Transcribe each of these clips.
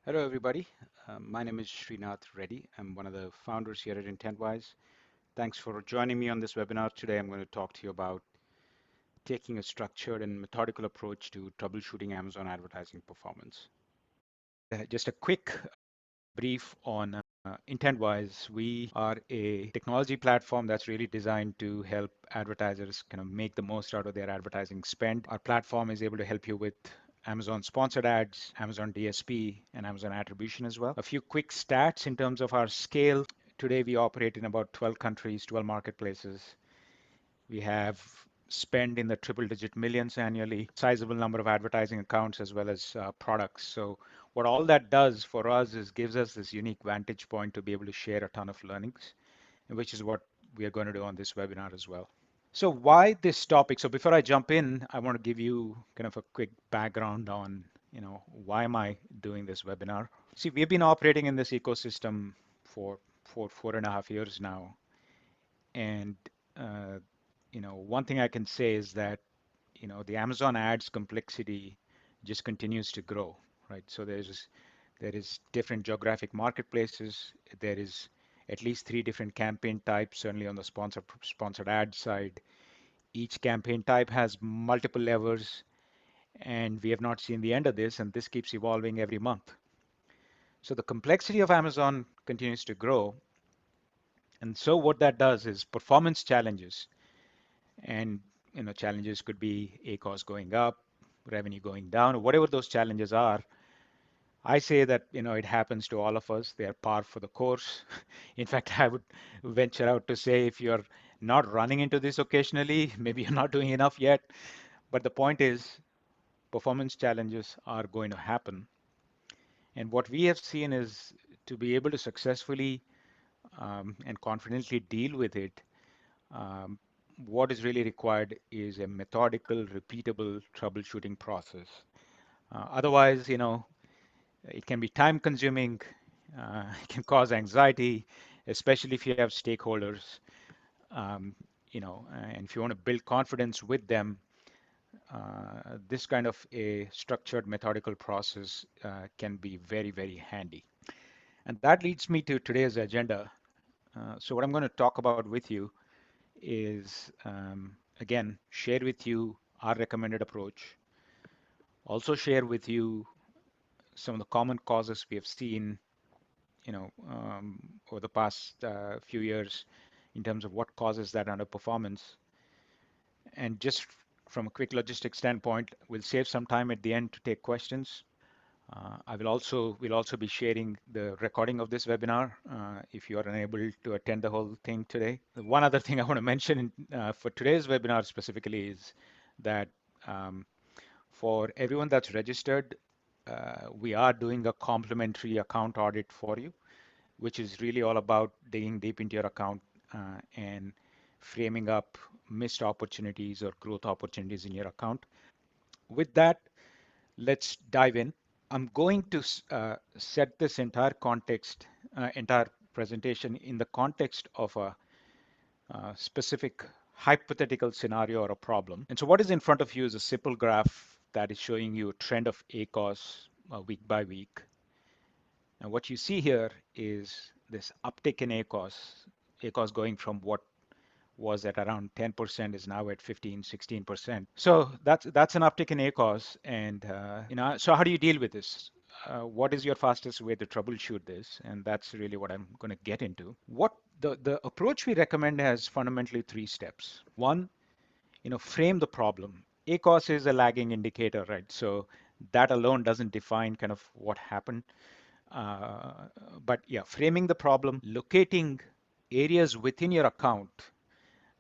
Hello, everybody. My name is Srinath Reddy. I'm one of the founders here at Intentwise. Thanks for joining me on this webinar. Today, I'm going to talk to you about taking a structured and methodical approach to troubleshooting Amazon advertising performance. Just a quick brief on Intentwise. We are a technology platform that's really designed to help advertisers kind of make the most out of their advertising spend. Our platform is able to help you with Amazon sponsored ads, Amazon DSP, and Amazon attribution as well. A few quick stats in terms of our scale. Today, we operate in about 12 countries, 12 marketplaces. We have spend in the triple digit millions annually, sizable number of advertising accounts as well as products. So what all that does for us is gives us this unique vantage point to be able to share a ton of learnings, which is what we are going to do on this webinar as well. So why this topic? So before I jump in, I want to give you kind of a quick background on, why am I doing this webinar? See, we've been operating in this ecosystem for 4.5 years now. And uh, one thing I can say is that, the Amazon ads complexity just continues to grow, right? So there is different geographic marketplaces. There is at least 3 different campaign types, certainly on the sponsored ad side. Each campaign type has multiple levers, and we have not seen the end of this, and this keeps evolving every month. So the complexity of Amazon continues to grow. And so what that does is performance challenges. And challenges could be ACOS going up, revenue going down, or whatever those challenges are. I say that it happens to all of us. They are par for the course. In fact, I would venture out to say if you're not running into this occasionally, maybe you're not doing enough yet. But the point is, performance challenges are going to happen. And what we have seen is to be able to successfully and confidently deal with it, um, what is really required is a methodical, repeatable troubleshooting process. Otherwise, it can be time consuming, it can cause anxiety, especially if you have stakeholders, um, and if you want to build confidence with them, this kind of a structured methodical process can be very, very handy. And that leads me to today's agenda. So what I'm going to talk about with you is, again, share with you our recommended approach. Also share with you some of the common causes we have seen, over the past few years in terms of what causes that underperformance. And just from a quick logistics standpoint, we'll save some time at the end to take questions. We'll also be sharing the recording of this webinar if you are unable to attend the whole thing today. One other thing I want to mention for today's webinar specifically is that um, for everyone that's registered, we are doing a complimentary account audit for you, which is really all about digging deep into your account and framing up missed opportunities or growth opportunities in your account. With that, let's dive in. I'm going to set this entire presentation in the context of a specific hypothetical scenario or a problem. And so what is in front of you is a simple graph that is showing you a trend of ACOS week by week. And what you see here is this uptick in ACOS going from what was at around 10% is now at 15, 16%. So that's an uptick in ACOS. And so how do you deal with this? What is your fastest way to troubleshoot this? And that's really what I'm going to get into. What the approach we recommend has fundamentally 3 steps. One, frame the problem. ACOS is a lagging indicator, right? So that alone doesn't define kind of what happened. Uh, but yeah, framing the problem, locating areas within your account,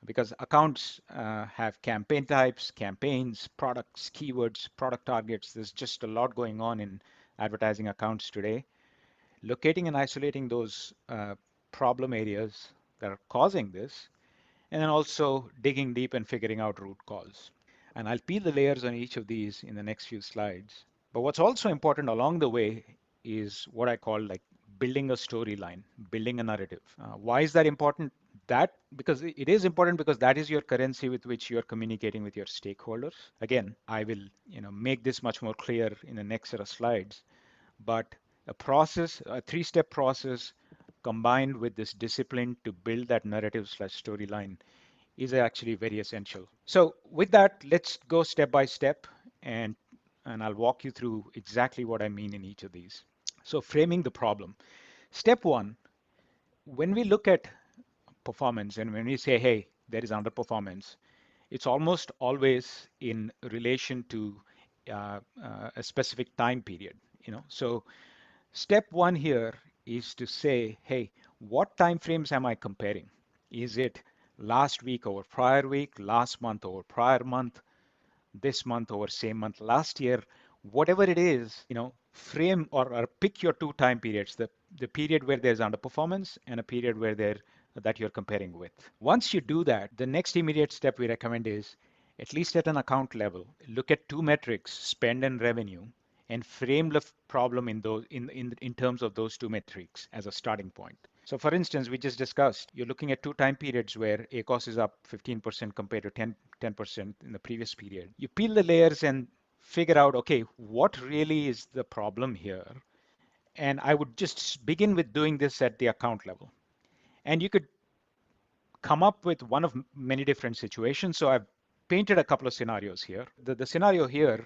because accounts have campaign types, campaigns, products, keywords, product targets. There's just a lot going on in advertising accounts today. Locating and isolating those problem areas that are causing this, and then also digging deep and figuring out root cause. And I'll peel the layers on each of these in the next few slides. But what's also important along the way is what I call like building a storyline, building a narrative. Why is that important? That because it is important because that is your currency with which you're communicating with your stakeholders. Again, I will make this much more clear in the next set of slides. But A process, a three-step process combined with this discipline to build that narrative slash storyline is actually very essential. So with that, let's go step by step and I'll walk you through exactly what I mean in each of these. So framing the problem. Step one, when we look at performance and when we say, hey, there is underperformance, it's almost always in relation to a specific time period. So step one here is to say, hey, what time frames am I comparing? Is it last week over prior week, last month over prior month, this month over same month last year? Whatever it is, frame or pick your two time periods, the period where there's underperformance and a period where there that you're comparing with. Once you do that, the next immediate step we recommend is, at least at an account level, look at two metrics, spend and revenue, and frame the problem in those in terms of those two metrics as a starting point. So for instance, we just discussed, you're looking at two time periods where ACOS is up 15% compared to 10% in the previous period. You peel the layers and figure out, okay, what really is the problem here? And I would just begin with doing this at the account level. And you could come up with one of many different situations. So I've painted a couple of scenarios here. The scenario here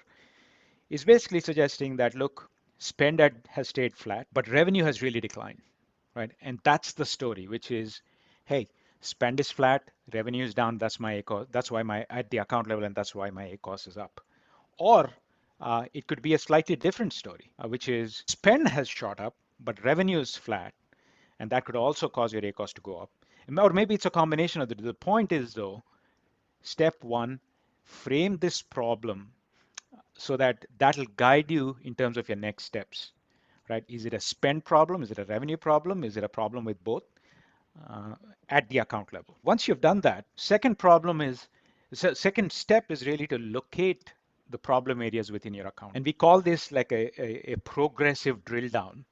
is basically suggesting that, look, has stayed flat, but revenue has really declined, right? And that's the story, which is, hey, spend is flat, revenue is down. That's my ACOS. That's why my at the account level, and that's why my ACOS is up. Or it could be a slightly different story, which is spend has shot up, but revenue is flat, and that could also cause your ACOS to go up. Or maybe it's a combination of the point is though, step one, frame this problem so that that'll guide you in terms of your next steps, right? Is it a spend problem? Is it a revenue problem? Is it a problem with both uh, at the account level? Once you've done that, second step is really to locate the problem areas within your account. And we call this like a progressive drill down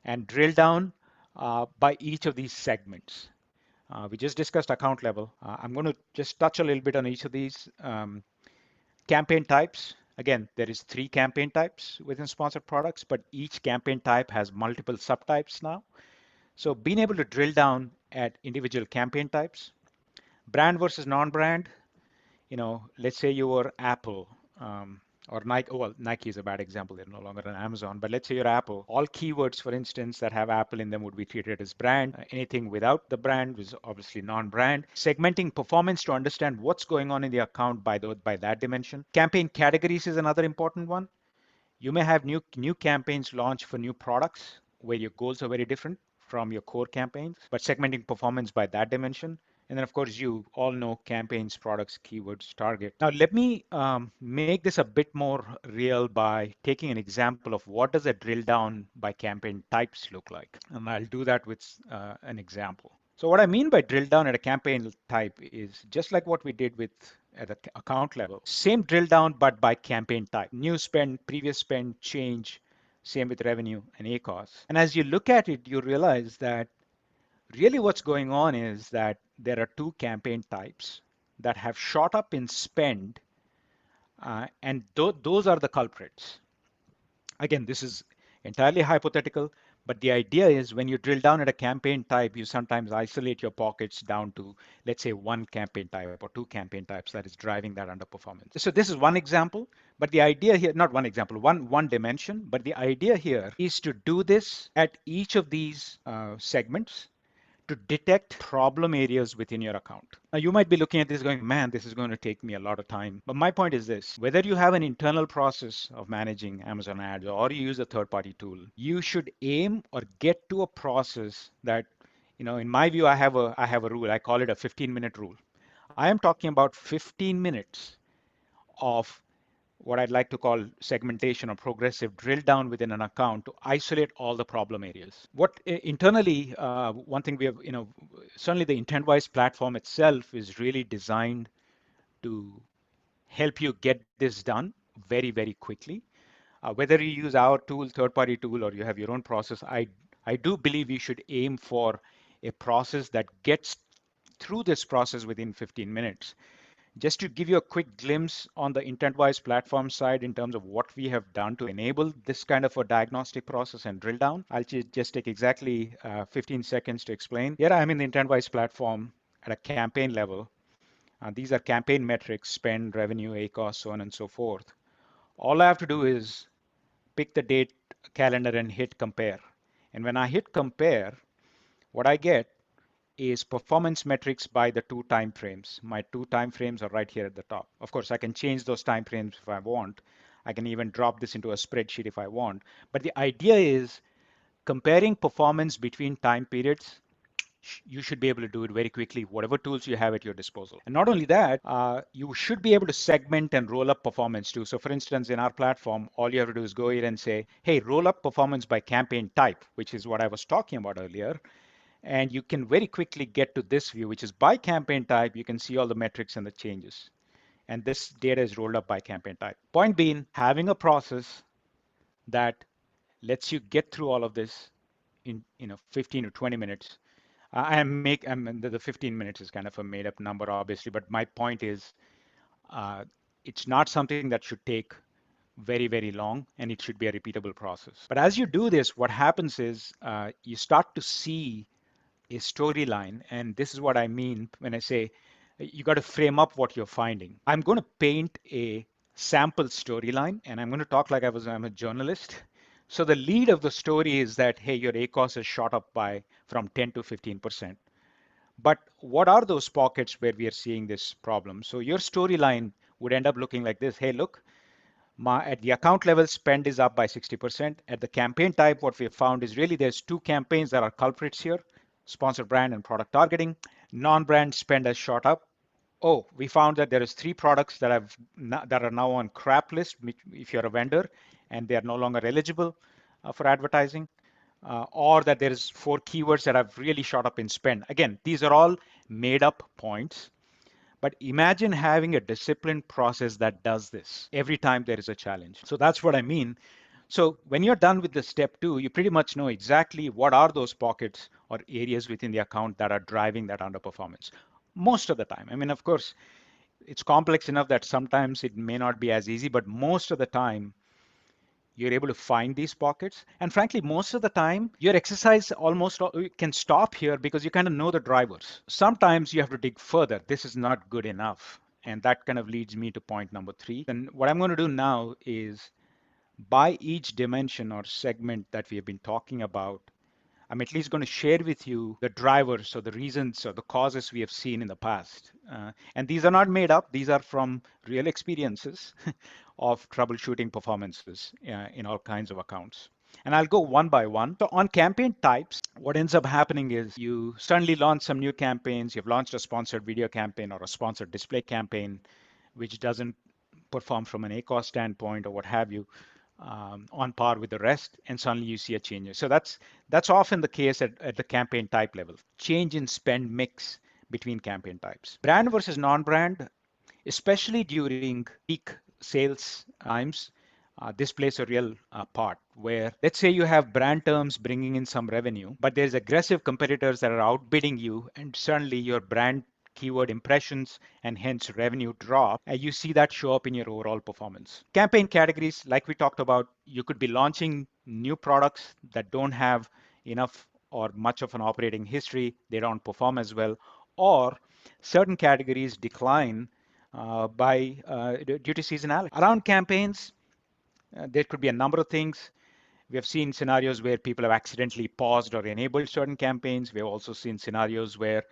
and drill down by each of these segments. We just discussed account level. I'm going to just touch a little bit on each of these. Campaign types. Again, there is 3 campaign types within sponsored products, but each campaign type has multiple subtypes now. So being able to drill down at individual campaign types, brand versus non-brand, let's say you were Apple or Nike. Well, Nike is a bad example. They're no longer on Amazon. But let's say you're Apple. All keywords, for instance, that have Apple in them would be treated as brand. Anything without the brand is obviously non-brand. Segmenting performance to understand what's going on in the account by that dimension. Campaign categories is another important one. You may have new campaigns launched for new products where your goals are very different from your core campaigns, but segmenting performance by that dimension. And then, of course, you all know campaigns, products, keywords, target. Now, let me make this a bit more real by taking an example of what does a drill down by campaign types look like. And I'll do that with an example. So what I mean by drill down at a campaign type is just like what we did with at the account level. Same drill down, but by campaign type. New spend, previous spend, change. Same with revenue and ACOS. And as you look at it, you realize that really what's going on is that there are 2 campaign types that have shot up in spend, and those are the culprits. Again, this is entirely hypothetical, but the idea is when you drill down at a campaign type, you sometimes isolate your pockets down to, let's say, one campaign type or 2 campaign types that is driving that underperformance. So this is one example, but the idea here, not one example, one dimension, but the idea here is to do this at each of these segments to detect problem areas within your account. Now, you might be looking at this going, man, this is going to take me a lot of time. But my point is this, whether you have an internal process of managing Amazon ads or you use a third-party tool, you should aim or get to a process that, in my view, I have a rule. I call it a 15-minute rule. I am talking about 15 minutes of what I'd like to call segmentation or progressive drill down within an account to isolate all the problem areas. What internally, one thing we have, certainly the Intentwise platform itself is really designed to help you get this done very, very quickly. Whether you use our tool, third-party tool, or you have your own process, I do believe you should aim for a process that gets through this process within 15 minutes. Just to give you a quick glimpse on the Intentwise platform side in terms of what we have done to enable this kind of a diagnostic process and drill down, I'll just take exactly 15 seconds to explain. Here I'm in the Intentwise platform at a campaign level. These are campaign metrics, spend, revenue, ACOS, so on and so forth. All I have to do is pick the date calendar and hit compare. And when I hit compare, what I get is performance metrics by the two time frames. My two time frames are right here at the top. Of course, I can change those time frames if I want. I can even drop this into a spreadsheet if I want. But the idea is comparing performance between time periods. You should be able to do it very quickly, whatever tools you have at your disposal. And not only that, you should be able to segment and roll up performance too. So for instance, in our platform, all you have to do is go here and say, hey, roll up performance by campaign type, which is what I was talking about earlier. And you can very quickly get to this view, which is by campaign type. You can see all the metrics and the changes. And this data is rolled up by campaign type. Point being, having a process that lets you get through all of this in 15 to 20 minutes. The 15 minutes is kind of a made up number, obviously, but my point is uh, it's not something that should take very, very long, and it should be a repeatable process. But as you do this, what happens is you start to see a storyline. And this is what I mean when I say you got to frame up what you're finding. I'm going to paint a sample storyline, and I'm going to talk like I'm a journalist. So the lead of the story is that, hey, your ACOS has shot up by from 10 to 15%. But what are those pockets where we are seeing this problem? So your storyline would end up looking like this. Hey, look, at the account level, spend is up by 60%. At the campaign type, what we have found is really there's two campaigns that are culprits here, sponsored brand and product targeting. Non-brand spend has shot up. Oh, we found that there is three products that are now on crap list if you're a vendor, and they are no longer eligible for advertising. Or that there is four keywords that have really shot up in spend. Again, these are all made up points. But imagine having a disciplined process that does this every time there is a challenge. So that's what I mean. So when you're done with the step two, you pretty much know exactly what are those pockets or areas within the account that are driving that underperformance. Most of the time. I mean, of course, it's complex enough that sometimes it may not be as easy, but most of the time, you're able to find these pockets. And frankly, most of the time, your exercise almost can stop here because you kind of know the drivers. Sometimes you have to dig further. This is not good enough. And that kind of leads me to point number three. And what I'm going to do now is by each dimension or segment that we have been talking about, I'm at least going to share with you the drivers or the reasons or the causes we have seen in the past. And these are not made up, these are from real experiences of troubleshooting performances in all kinds of accounts. And I'll go one by one. So on campaign types, what ends up happening is you suddenly launch some new campaigns. You've launched a sponsored video campaign or a sponsored display campaign, which doesn't perform from an ACOS standpoint or what have you on par with the rest, and suddenly you see a change. So that's often the case at the campaign type level. Change in spend mix between campaign types. Brand versus non-brand, especially during peak sales times, this plays a real part where let's say you have brand terms bringing in some revenue, but there's aggressive competitors that are outbidding you, and suddenly your brand keyword impressions and hence revenue drop, and you see that show up in your overall performance. Campaign categories, like we talked about, you could be launching new products that don't have enough or much of an operating history, they don't perform as well, or certain categories decline due to seasonality. Around campaigns, there could be a number of things. We have seen scenarios where people have accidentally paused or enabled certain campaigns. We have also seen scenarios where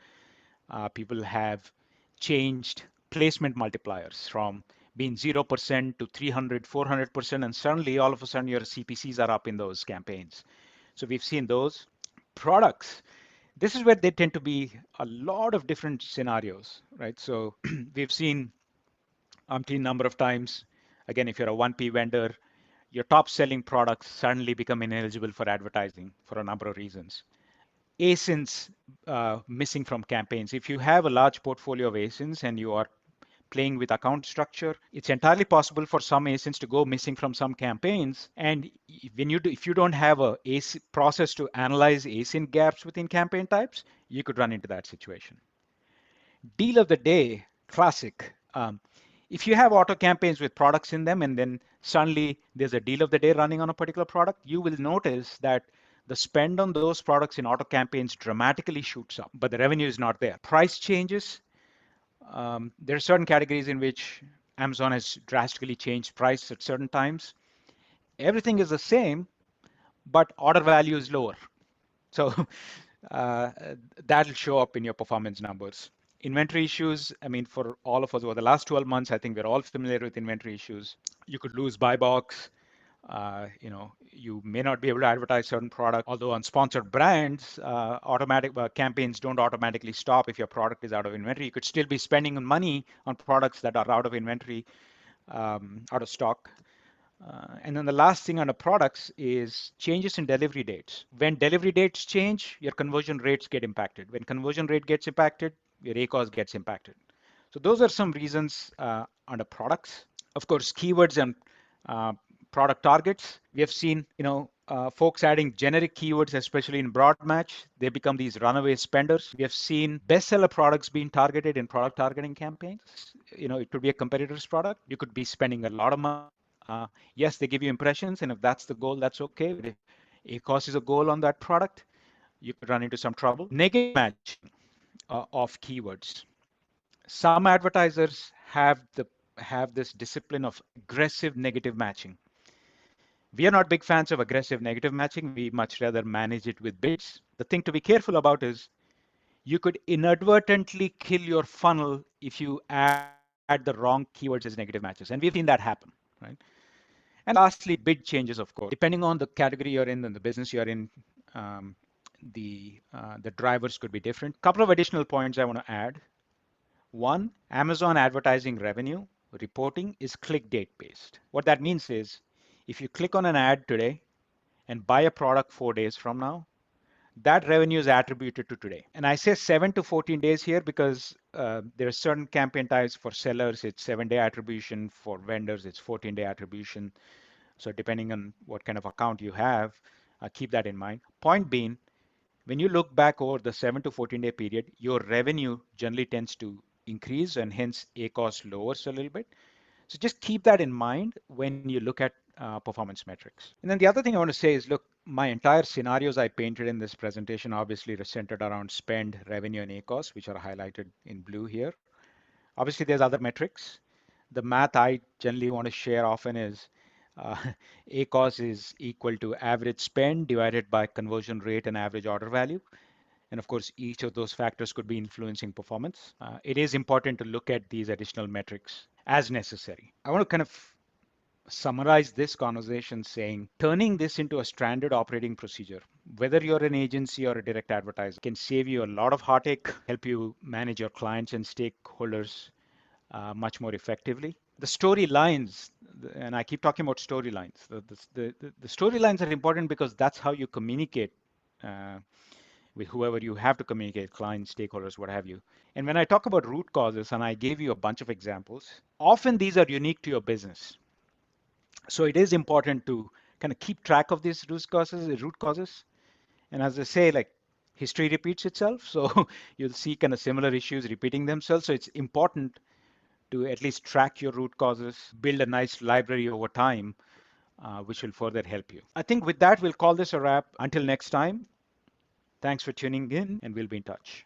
people have changed placement multipliers from being 0% to 300, 400%, and suddenly all of a sudden your CPCs are up in those campaigns. So we've seen those. Products, this is where they tend to be a lot of different scenarios, right? So we've seen umpteen number of times, again, if you're a 1P vendor, your top selling products suddenly become ineligible for advertising for a number of reasons. ASINs missing from campaigns. If you have a large portfolio of ASINs and you are playing with account structure, it's entirely possible for some ASINs to go missing from some campaigns. And if you don't have a process to analyze ASIN gaps within campaign types, you could run into that situation. Deal of the day, classic. Um, if you have auto campaigns with products in them and then suddenly there's a deal of the day running on a particular product, you will notice that the spend on those products in auto campaigns dramatically shoots up, but the revenue is not there. Price changes. There are certain categories in which Amazon has drastically changed price at certain times. Everything is the same, but order value is lower. So uh, that'll show up in your performance numbers. Inventory issues, I mean, for all of us over the last 12 months, I think we're all familiar with inventory issues. You could lose buy box. You may not be able to advertise certain product. Although on sponsored brands, automatic campaigns don't automatically stop if your product is out of inventory. You could still be spending money on products that are out of inventory, out of stock. And then the last thing on the products is changes in delivery dates. When delivery dates change, your conversion rates get impacted. When conversion rate gets impacted, your ACOS gets impacted. So those are some reasons on the products. Of course, keywords and uh, product targets. We have seen, folks adding generic keywords, especially in broad match. They become these runaway spenders. We have seen bestseller products being targeted in product targeting campaigns. It could be a competitor's product. You could be spending a lot of money. Yes, they give you impressions, and if that's the goal, that's okay. But if ACOS is a goal on that product, you could run into some trouble. Negative matching of keywords. Some advertisers have this discipline of aggressive negative matching. We are not big fans of aggressive negative matching. We much rather manage it with bids. The thing to be careful about is you could inadvertently kill your funnel if you add the wrong keywords as negative matches. And we've seen that happen, right? And lastly, bid changes, of course. Depending on the category you're in and the business you're in, um, the drivers could be different. Couple of additional points I want to add. One, Amazon advertising revenue reporting is click date based. What that means is if you click on an ad today and buy a product 4 days from now, that revenue is attributed to today. And I say 7 to 14 days here because there are certain campaign types. For sellers, it's 7-day attribution. For vendors, it's 14-day attribution. So depending on what kind of account you have, keep that in mind. Point being, when you look back over the 7 to 14-day period, your revenue generally tends to increase and hence ACOS lowers a little bit. So just keep that in mind when you look at performance metrics. And then the other thing I want to say is, look, my entire scenarios I painted in this presentation obviously are centered around spend, revenue, and ACOS, which are highlighted in blue here. Obviously, there's other metrics. The math I generally want to share often is uh, ACOS is equal to average spend divided by conversion rate and average order value. And of course, each of those factors could be influencing performance. It is important to look at these additional metrics as necessary. I want to kind of summarize this conversation saying turning this into a standard operating procedure, whether you're an agency or a direct advertiser, can save you a lot of heartache, help you manage your clients and stakeholders much more effectively. The storylines, and I keep talking about storylines, the storylines are important because that's how you communicate uh, with whoever you have to communicate, clients, stakeholders, what have you. And when I talk about root causes, and I gave you a bunch of examples, often these are unique to your business. So it is important to kind of keep track of these root causes. And as I say, like history repeats itself. So you'll see kind of similar issues repeating themselves. So it's important to at least track your root causes, build a nice library over time, which will further help you. I think with that, we'll call this a wrap. Until next time, thanks for tuning in, and we'll be in touch.